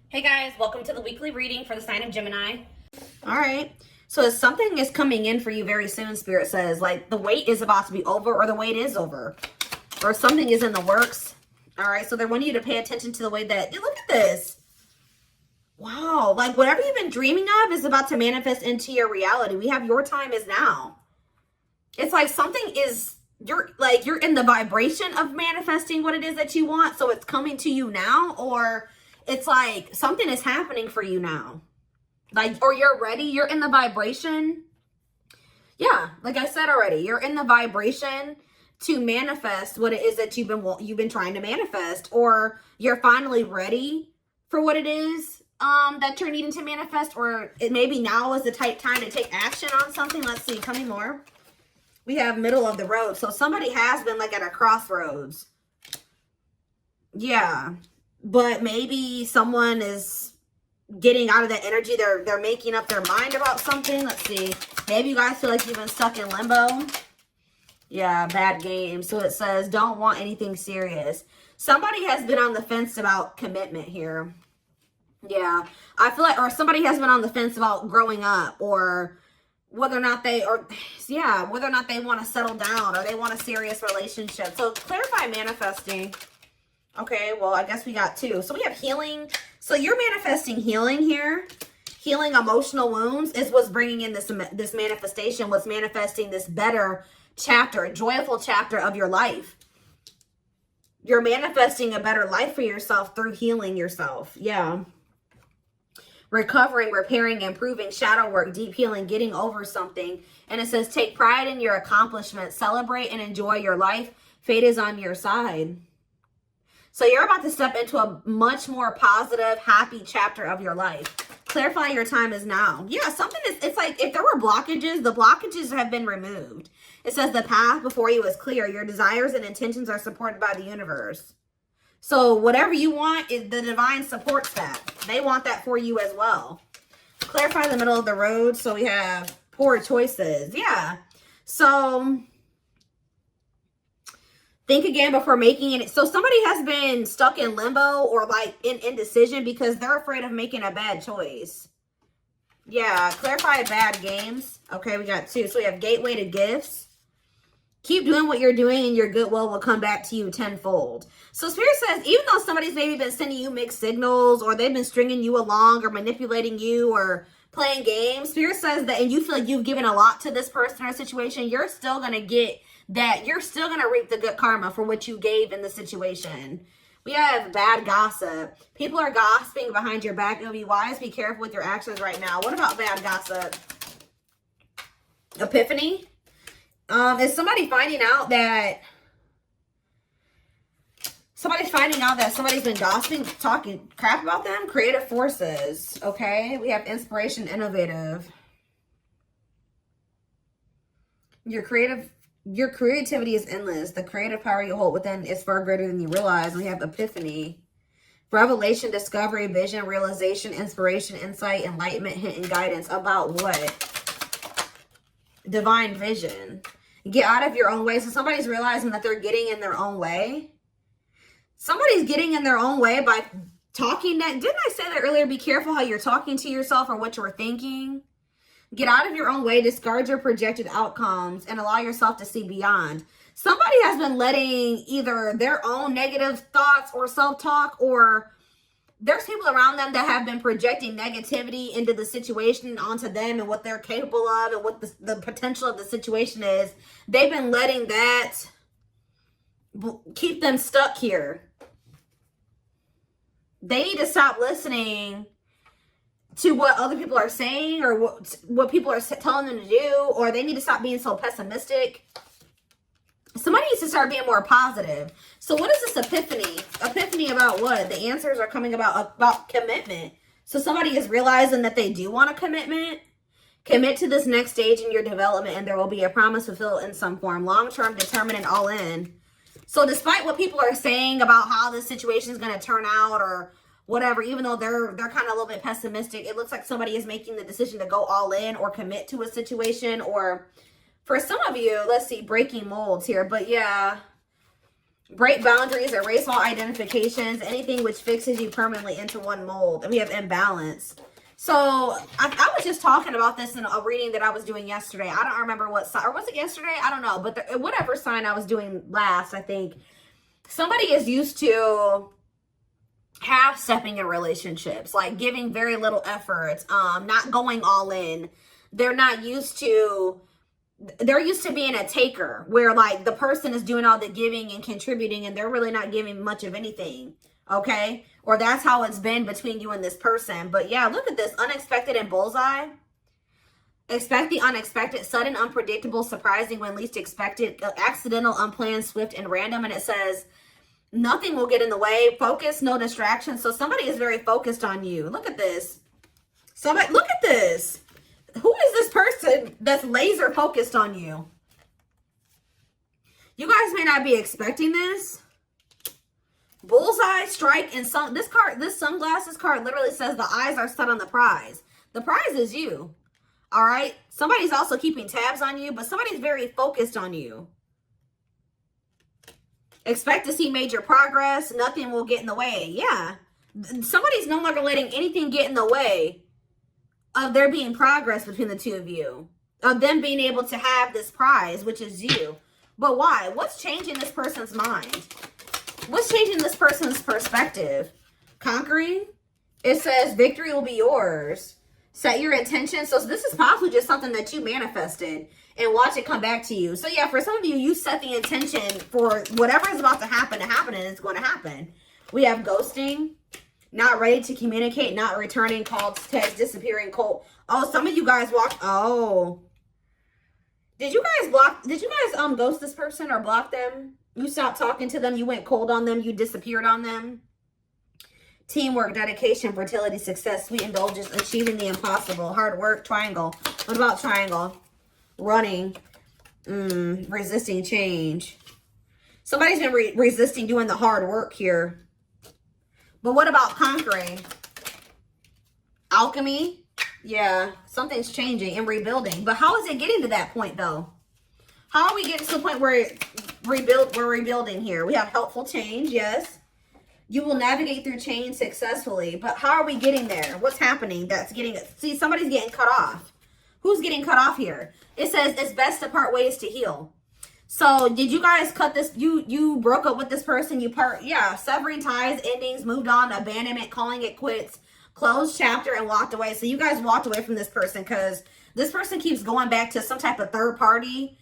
Hey guys, welcome to the weekly reading for the sign of Gemini. All right. So something is coming in for you very soon, Spirit says. Like the wait is about to be over, or the wait is over. Or something is in the works. All right. So they want you to pay attention to the way that, look at this. Wow. Like whatever you've been dreaming of is about to manifest into your reality. We have your time is now. It's like something is, you're in the vibration of manifesting what it is that you want. So it's coming to you now, or it's like something is happening for you now. Like, or you're ready, you're in the vibration. Yeah, like I said already, you're in the vibration to manifest what it is that you've been trying to manifest, or you're finally ready for what it is that you're needing to manifest, or it maybe now is the time to take action on something. Let's see, tell me more. We have middle of the road. So somebody has been like at a crossroads. Yeah. But maybe someone is getting out of that energy. They're making up their mind about something. Let's see. Maybe you guys feel like you've been stuck in limbo. Yeah, bad game. So it says, don't want anything serious. Somebody has been on the fence about commitment here. Yeah. I feel like, or somebody has been on the fence about growing up, or whether or not they want to settle down, or they want a serious relationship. So clarify manifesting. Okay, well, I guess we got two. So we have healing. So you're manifesting healing here. Healing emotional wounds is what's bringing in this manifestation, what's manifesting this better chapter, a joyful chapter of your life. You're manifesting a better life for yourself through healing yourself. Yeah. Recovering, repairing, improving, shadow work, deep healing, getting over something. And it says, take pride in your accomplishments, celebrate and enjoy your life. Fate is on your side. So you're about to step into a much more positive, happy chapter of your life. Clarify your time is now. Yeah, it's like if there were blockages, the blockages have been removed. It says the path before you is clear. Your desires and intentions are supported by the universe. So whatever you want, the divine supports that. They want that for you as well. Clarify the middle of the road. So we have poor choices. Yeah. So think again before making it. So somebody has been stuck in limbo, or like in indecision because they're afraid of making a bad choice. Yeah, clarify bad games. Okay, we got two. So we have gateway to gifts. Keep doing what you're doing and your goodwill will come back to you tenfold. So Spirit says, even though somebody's maybe been sending you mixed signals, or they've been stringing you along, or manipulating you, or playing games, Spirit says that, and you feel like you've given a lot to this person or situation, you're still going to get that. You're still going to reap the good karma for what you gave in the situation. We have bad gossip. People are gossiping behind your back. It'll be wise. Be careful with your actions right now. What about bad gossip? Epiphany. Is somebody finding out that somebody's been gossiping, talking crap about them? Creative forces. Okay. We have inspiration, innovative. Your creativity is endless. The creative power you hold within is far greater than you realize. We have epiphany. Revelation, discovery, vision, realization, inspiration, insight, enlightenment, hint, and guidance. About what? Divine vision. Get out of your own way. So somebody's realizing that they're getting in their own way. Somebody's getting in their own way by talking that. Didn't I say that earlier? Be careful how you're talking to yourself or what you're thinking. Get out of your own way. Discard your projected outcomes and allow yourself to see beyond. Somebody has been letting either their own negative thoughts or self-talk, or there's people around them that have been projecting negativity into the situation and onto them and what they're capable of and what the potential of the situation is. They've been letting that keep them stuck here. They need to stop listening to what other people are saying, or what people are telling them to do, or they need to stop being so pessimistic. Somebody needs to start being more positive. So what is this epiphany? Epiphany about what? The answers are coming about commitment. So somebody is realizing that they do want a commitment. Commit to this next stage in your development, and there will be a promise fulfilled in some form. Long-term, determined, and all in. So despite what people are saying about how this situation is going to turn out, or whatever, even though they're kind of a little bit pessimistic, it looks like somebody is making the decision to go all in or commit to a situation. Or for some of you, let's see, breaking molds here. But yeah, Break boundaries, erase all identifications, anything which fixes you permanently into one mold. And we have imbalance. So I was just talking about this in a reading that I was doing yesterday. I don't remember what sign, or was it yesterday? I don't know. But whatever sign I was doing last, I think somebody is used to half-stepping in relationships, like giving very little effort, not going all in. They're not used to, they're used to being a taker, where like the person is doing all the giving and contributing and they're really not giving much of anything. Okay? Or that's how it's been between you and this person. But yeah, look at this. Unexpected and bullseye. Expect the unexpected, sudden, unpredictable, surprising when least expected, accidental, unplanned, swift, and random. And it says, nothing will get in the way. Focus, no distractions. So somebody is very focused on you. Look at this. Somebody, look at this. Who is this person that's laser focused on you? You guys may not be expecting this. Bullseye, strike, and this card, this sunglasses card literally says the eyes are set on the prize. The prize is you. All right? Somebody's also keeping tabs on you, but somebody's very focused on you. Expect to see major progress. Nothing will get in the way. Yeah. Somebody's no longer letting anything get in the way of there being progress between the two of you. Of them being able to have this prize, which is you. But why? What's changing this person's mind? What's changing this person's perspective? Conquering. It says victory will be yours. Set your intention. So this is possibly just something that you manifested and watch it come back to you. So yeah, for some of you, you set the intention for whatever is about to happen and it's going to happen. We have ghosting, not ready to communicate, not returning calls, text, disappearing, cold. Oh, some of you guys walked. Oh, did you guys ghost this person or block them? You stopped talking to them. You went cold on them. You disappeared on them. Teamwork, dedication, fertility, success, sweet indulgence, achieving the impossible, hard work, triangle. What about triangle? Running, resisting change. Somebody's been resisting doing the hard work here. But what about conquering? Alchemy. Yeah, something's changing and rebuilding. But how is it getting to that point, though? How are we getting to the point where we're rebuilding here? We have helpful change, yes. You will navigate through change successfully. But how are we getting there? What's happening that's getting it? See, somebody's getting cut off. Who's getting cut off here? It says it's best to part ways to heal. So did you guys cut this? You broke up with this person. Severing ties, endings, moved on, abandonment, calling it quits, closed chapter, and walked away. So you guys walked away from this person because this person keeps going back to some type of third party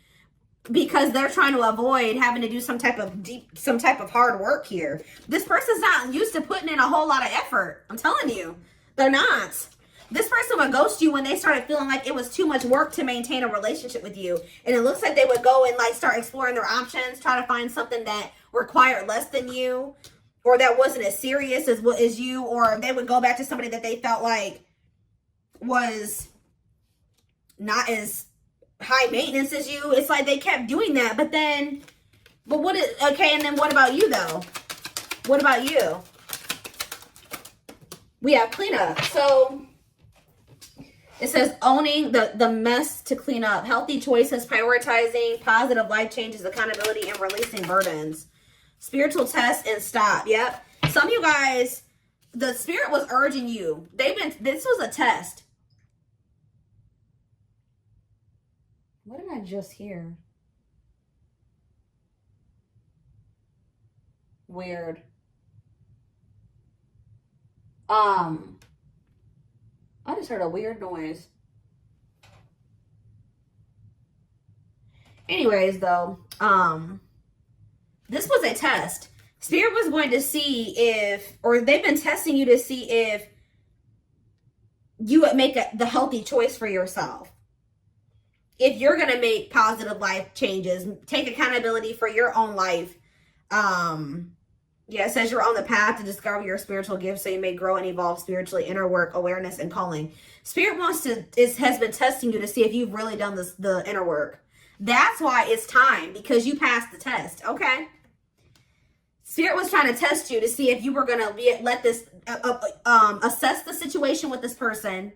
because they're trying to avoid having to do some type of hard work here. This person's not used to putting in a whole lot of effort. I'm telling you, they're not. This person would ghost you when they started feeling like it was too much work to maintain a relationship with you. And it looks like they would go and like start exploring their options, try to find something that required less than you, or that wasn't as serious as you, or they would go back to somebody that they felt like was not as high maintenance as you. It's like they kept doing that, and then what about you though? What about you? We have cleanup. So it says owning the mess to clean up, healthy choices, prioritizing, positive life changes, accountability, and releasing burdens. Spiritual test and stop. Yep. Some of you guys, the spirit was urging you. This was a test. What did I just hear? Weird. I just heard a weird noise. Anyways, though, this was a test. Spirit was going to see they've been testing you to see if you would make the healthy choice for yourself. If you're going to make positive life changes, take accountability for your own life. Yeah, it says you're on the path to discover your spiritual gifts so you may grow and evolve spiritually, inner work, awareness, and calling. Spirit has been testing you to see if you've really done the inner work. That's why it's time, because you passed the test, okay? Spirit was trying to test you to see if you were going to let this, assess the situation with this person,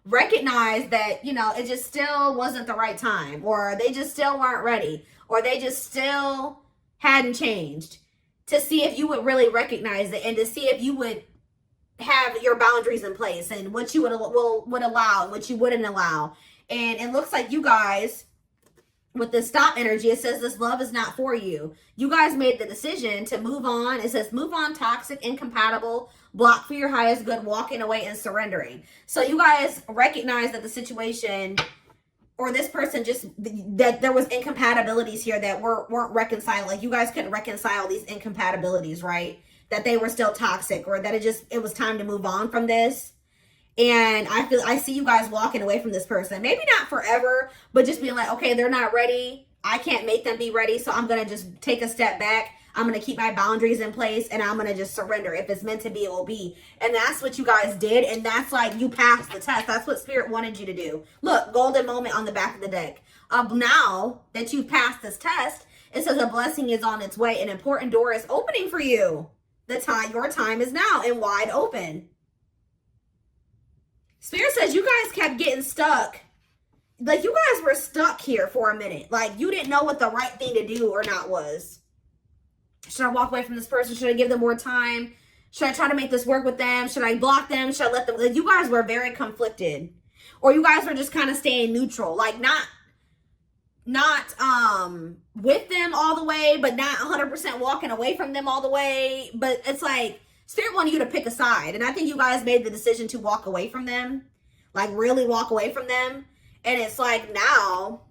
recognize that, it just still wasn't the right time, or they just still weren't ready, or they just still hadn't changed, to see if you would really recognize it and to see if you would have your boundaries in place and what you would allow and what you wouldn't allow. And it looks like you guys, with the stop energy, it says this love is not for you. You guys made the decision to move on. It says move on, toxic, incompatible, block for your highest good, walking away and surrendering. So you guys recognize that the situation or this person just, that there was incompatibilities here that weren't reconciled. Like you guys couldn't reconcile these incompatibilities, right? That they were still toxic, or that it was time to move on from this. And I see you guys walking away from this person. Maybe not forever, but just being like, okay, they're not ready. I can't make them be ready. So I'm going to just take a step back. I'm going to keep my boundaries in place and I'm going to just surrender. If it's meant to be, it will be. And that's what you guys did. And that's like, you passed the test. That's what Spirit wanted you to do. Look, golden moment on the back of the deck. Now that you've passed this test, it says a blessing is on its way. An important door is opening for you. Your time is now and wide open. Spirit says you guys kept getting stuck. Like you guys were stuck here for a minute. Like you didn't know what the right thing to do or not was. Should I walk away from this person? Should I give them more time? Should I try to make this work with them? Should I block them? Should I let them? Like, you guys were very conflicted. Or you guys were just kind of staying neutral. Like not with them all the way, but not 100% walking away from them all the way. But it's like Spirit wanted you to pick a side. And I think you guys made the decision to walk away from them. Like really walk away from them. And it's like now,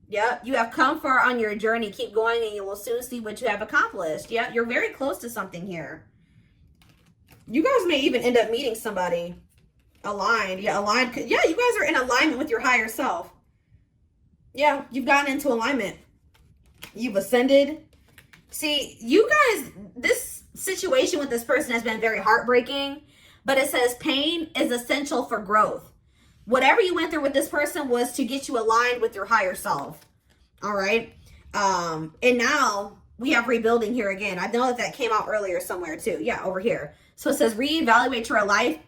yep, you have come far on your journey. Keep going and you will soon see what you have accomplished. Yep, you're very close to something here. You guys may even end up meeting somebody aligned. Yeah, aligned. Yeah, you guys are in alignment with your higher self. Yeah, you've gotten into alignment. You've ascended. See, you guys, this situation with this person has been very heartbreaking, but it says pain is essential for growth. Whatever you went through with this person was to get you aligned with your higher self. All right. And now we have rebuilding here again. I know that came out earlier somewhere too. Yeah, over here. So it says reevaluate your life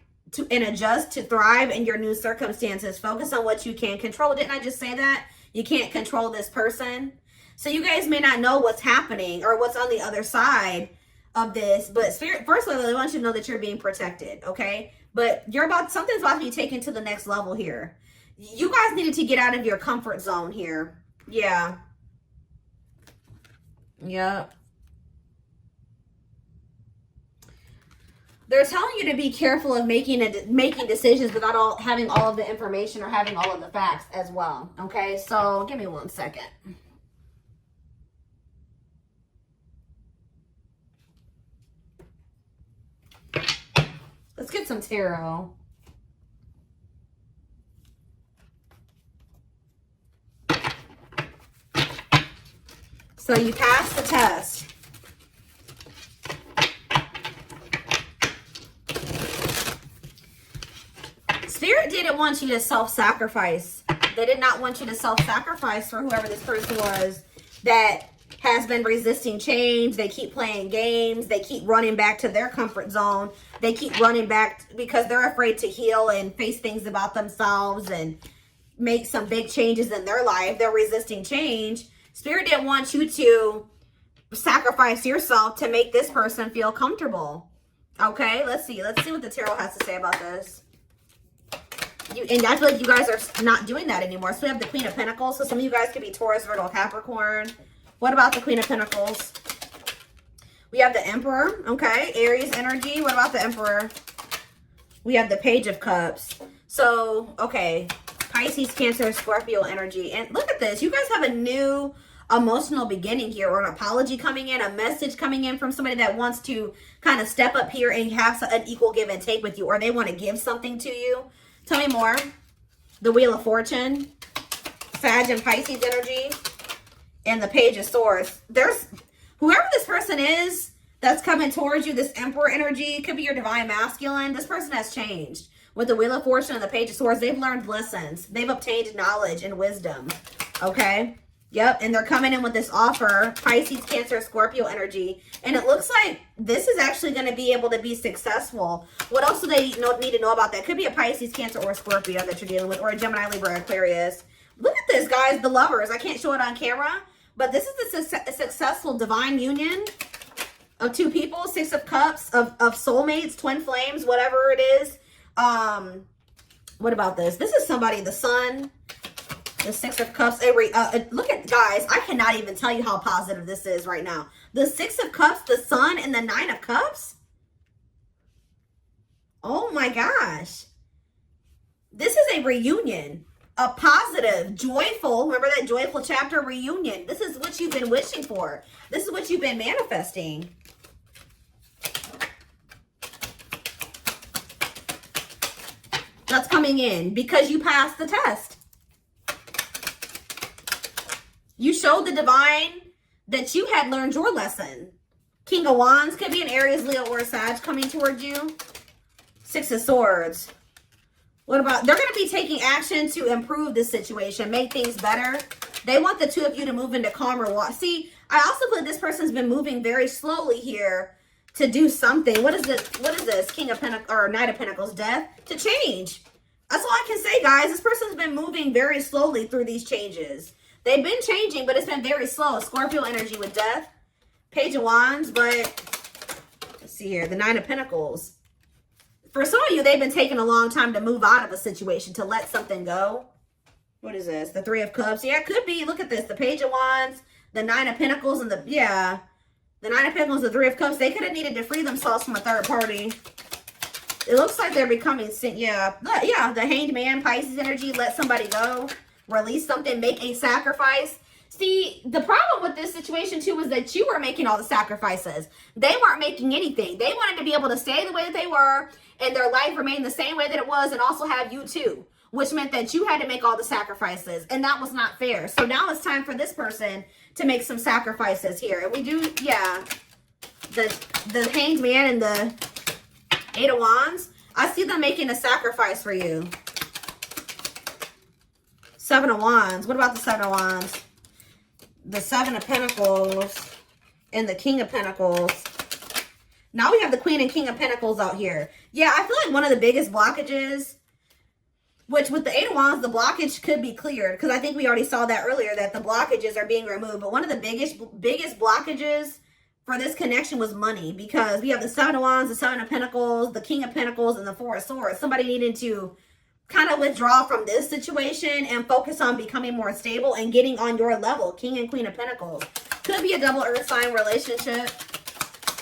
and adjust to thrive in your new circumstances. Focus on what you can control. Didn't I just say that? You can't control this person. So you guys may not know what's happening or what's on the other side of this, but Spirit, firstly, I want you to know that you're being protected, okay? But something's about to be taken to the next level here. You guys needed to get out of your comfort zone here. Yeah. Yep. They're telling you to be careful of making decisions without having all of the information or having all of the facts as well. Okay, so give me 1 second. Let's get some tarot. So you passed the test. Spirit didn't want you to self-sacrifice. They did not want you to self-sacrifice for whoever this person was that has been resisting change. They keep playing games. They keep running back to their comfort zone. They keep running back because they're afraid to heal and face things about themselves and make some big changes in their life. They're resisting change. Spirit didn't want you to sacrifice yourself to make this person feel comfortable. Okay, let's see. Let's see what the tarot has to say about this. And I feel like you guys are not doing that anymore. So we have the Queen of Pentacles. So some of you guys could be Taurus, Virgo, Capricorn. What about the Queen of Pentacles? We have the Emperor. Okay, Aries energy. What about the Emperor? We have the Page of Cups. So, okay, Pisces, Cancer, Scorpio energy. And look at this. You guys have a new emotional beginning here, or an apology coming in, a message coming in from somebody that wants to kind of step up here and have an equal give and take with you, or they want to give something to you. Tell me more. The Wheel of Fortune, Sag and Pisces energy, and the Page of Swords. There's whoever this person is that's coming towards you, this Emperor energy, could be your divine masculine. This person has changed. With the Wheel of Fortune and the Page of Swords, they've learned lessons. They've obtained knowledge and wisdom. Okay? Yep, and they're coming in with this offer, Pisces, Cancer, Scorpio energy, and it looks like this is actually going to be able to be successful. What else do they need to know about that? Could be a Pisces, Cancer, or Scorpio that you're dealing with, or a Gemini, Libra, Aquarius. Look at this, guys, the Lovers. I can't show it on camera, But this is a successful divine union of two people, Six of Cups, of soulmates, twin flames, whatever it is. What about this? This is somebody, the sun, the Six of Cups. Look at, guys, I cannot even tell you how positive this is right now. The Six of Cups, the sun, and the Nine of Cups. Oh my gosh. This is a reunion. A positive, joyful, remember that joyful chapter, reunion. This is what you've been wishing for. This is what you've been manifesting. That's coming in because you passed the test. You showed the divine that you had learned your lesson. King of Wands could be an Aries, Leo, or a Sag coming towards you. Six of Swords. What about, they're going to be taking action to improve this situation, make things better. They want the two of you to move into calmer water. See, I also feel this person's been moving very slowly here to do something. What is this? What is this? King of Pentacles, or Knight of Pentacles, death, to change. That's all I can say, guys. This person's been moving very slowly through these changes. They've been changing, but it's been very slow. Scorpio energy with death. Page of Wands, but let's see here. The Nine of Pentacles. For some of you, they've been taking a long time to move out of a situation, to let something go. What is this? The Three of Cups. Yeah, it could be. Look at this. The Page of Wands, the Nine of Pentacles, and the Nine of Pentacles, the Three of Cups. They could have needed to free themselves from a third party. It looks like they're becoming, the Hanged Man, Pisces energy. Let somebody go. Release something. Make a sacrifice. See, the problem with this situation, too, is that you were making all the sacrifices. They weren't making anything. They wanted to be able to stay the way that they were and their life remain the same way that it was, and also have you, too, which meant that you had to make all the sacrifices, and that was not fair. So now it's time for this person to make some sacrifices here. And we do, the Hanged Man and the Eight of Wands. I see them making a sacrifice for you. Seven of Wands. What about the Seven of Wands? The Seven of Pentacles and the King of Pentacles. Now we have the Queen and King of Pentacles out here. Yeah, I feel like one of the biggest blockages, which with the Eight of Wands, the blockage could be cleared, because I think we already saw that earlier, that the blockages are being removed. But one of the biggest blockages for this connection was money, because we have the Seven of Wands, the Seven of Pentacles, the King of Pentacles, and the Four of Swords. Somebody needed to kind of withdraw from this situation and focus on becoming more stable and getting on your level. King and Queen of Pentacles. Could be a double earth sign relationship.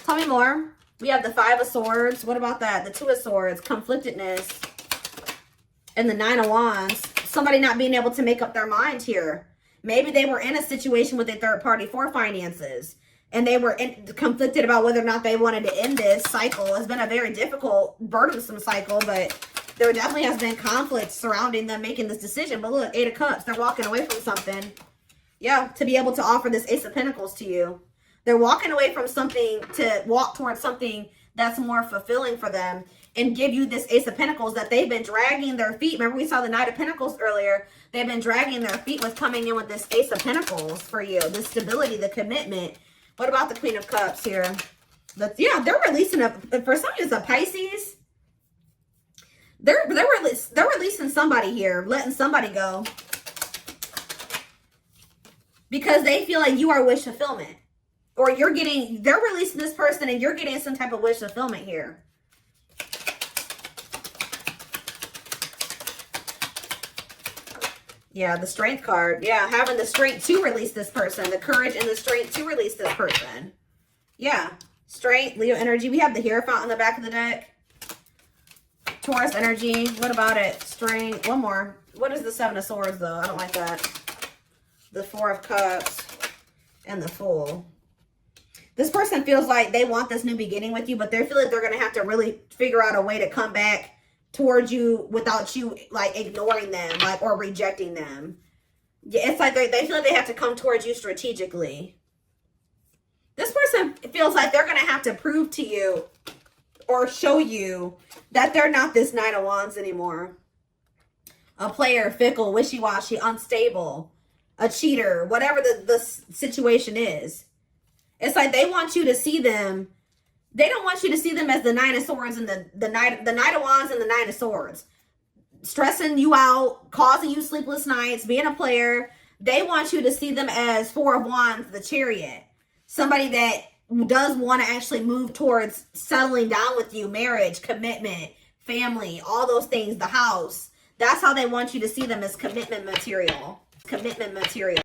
Tell me more. We have the Five of Swords. What about that? The Two of Swords. Conflictedness. And the Nine of Wands. Somebody not being able to make up their mind here. Maybe they were in a situation with a third party for finances, and they were conflicted about whether or not they wanted to end this cycle. It's been a very difficult, burdensome cycle, but there definitely has been conflict surrounding them making this decision. But look, Eight of Cups, they're walking away from something. Yeah, to be able to offer this Ace of Pentacles to you. They're walking away from something to walk towards something that's more fulfilling for them and give you this Ace of Pentacles that they've been dragging their feet. Remember, we saw the Knight of Pentacles earlier. They've been dragging their feet with coming in with this Ace of Pentacles for you. The stability, the commitment. What about the Queen of Cups here? They're releasing for some of you, it's a Pisces. They're releasing somebody here, letting somebody go, because they feel like you are wish fulfillment, or they're releasing this person and you're getting some type of wish fulfillment here. Yeah, the Strength card. Yeah, having the strength to release this person, the courage and the strength to release this person. Yeah, Strength, Leo energy. We have the Hierophant on the back of the deck. Taurus energy. What about it? Strength. One more. What is the Seven of Swords, though? I don't like that. The Four of Cups and the Fool. This person feels like they want this new beginning with you, but they feel like they're going to have to really figure out a way to come back towards you without you, like, ignoring them, like, or rejecting them. Yeah, it's like they feel like they have to come towards you strategically. This person feels like they're going to have to prove to you or show you that they're not this Nine of Wands anymore. A player, fickle, wishy-washy, unstable, a cheater, whatever the situation is. It's like they want you to see them. They don't want you to see them as the Nine of Swords and the Knight of Wands and the Nine of Swords. Stressing you out, causing you sleepless nights, being a player. They want you to see them as Four of Wands, the Chariot. Somebody that does want to actually move towards settling down with you, marriage, commitment, family, all those things, the house. That's how they want you to see them, as commitment material. Commitment material.